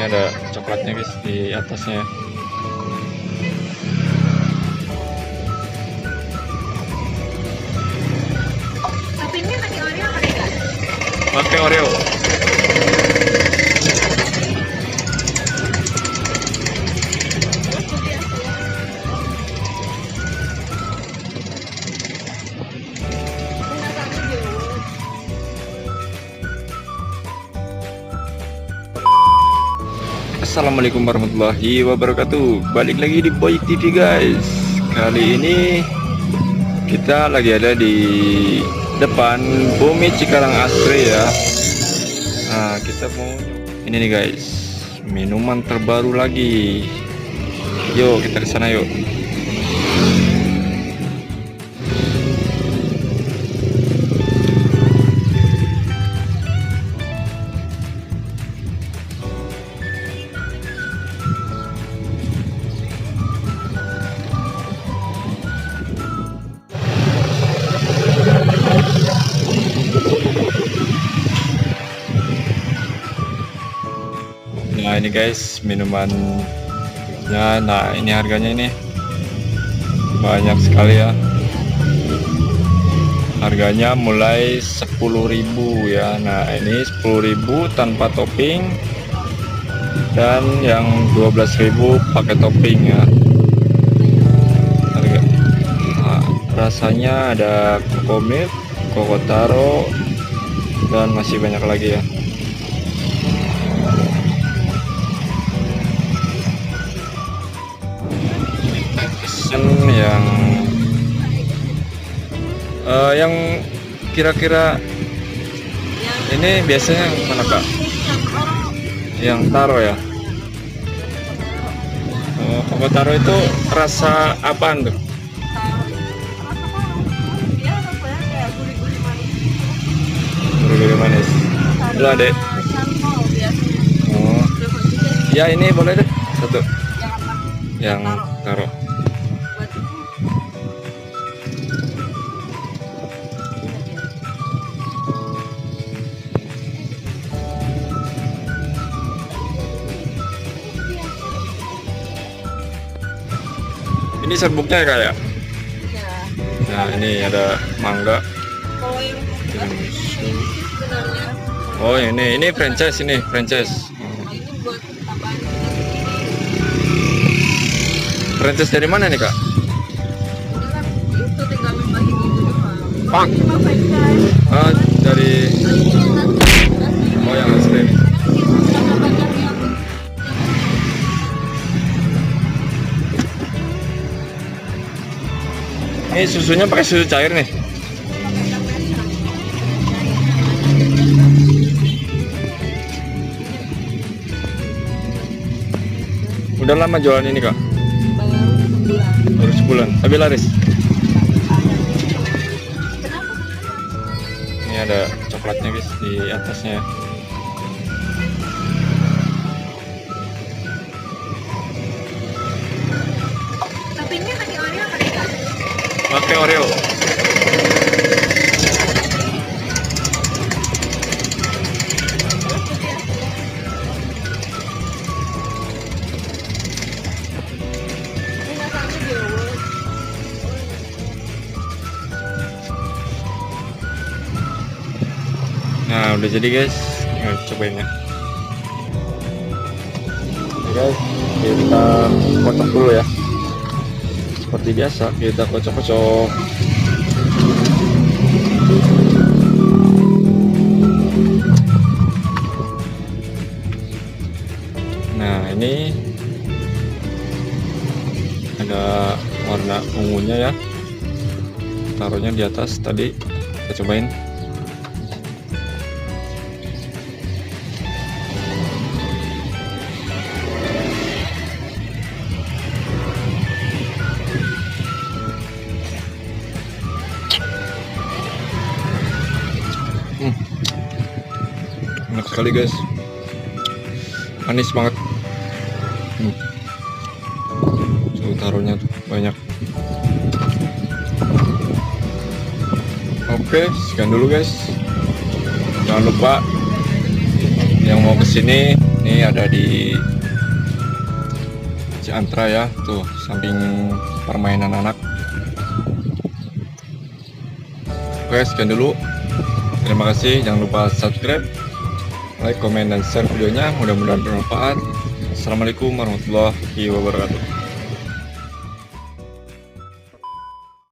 ada coklatnya guys di atasnya. Toppingnya pakai Oreo apa enggak? Pakai Oreo. Assalamualaikum warahmatullahi wabarakatuh. Balik lagi di Boyik TV guys. Kali ini kita lagi ada di depan Bumi Cikarang Asri ya. Nah, kita mau ini nih guys, minuman terbaru lagi. Yuk kita ke sana yuk. Nah ini guys minumannya. Nah ini harganya ini banyak sekali ya. Harganya mulai 10.000 ya. Nah ini 10.000 tanpa topping, dan yang 12.000 pakai topping ya. Harga, nah, rasanya ada Coco-Milk, Coco Taro, dan masih banyak lagi ya. Yang kira-kira ini biasanya mana kak? Yang taro ya. Coco Taro itu rasa apaan tuh? Gurih-gurih manis. Halo adek. Oh ya, ini boleh deh satu. Yang taro. Ini serbuknya kayak. Ya. Nah ini ada mangga. Kalau yang sebenarnya Oh ini franchise, ini franchise. itu buat tambahan. Franchise dari mana nih kak? Udah kan itu tinggal nambahin gitu doang. Pak. Ini mah franchise. Dari Ini yang asli. Ini susunya pakai susu cair nih. Udah lama jualan ini kak? Baru sebulan. Tapi laris. Ini ada coklatnya guys di atasnya. toppingnya pakai Oreo apa enggak? Pakai Oreo. Nah udah jadi guys, cobain ya. Oke guys, kita kocok dulu ya. Seperti biasa kita kocok-kocok. Nah ini ada warna ungunya ya, taruhnya di atas tadi. Kita cobain. Enak sekali guys, manis banget. Tuh taruhnya tuh banyak. Oke, sekian dulu guys. Jangan lupa yang mau kesini, ini ada di Ciantra ya, tuh samping permainan anak. Oke, sekian dulu. Terima kasih, jangan lupa subscribe, like, komen, dan share videonya. Mudah-mudahan bermanfaat. Assalamualaikum warahmatullahi wabarakatuh.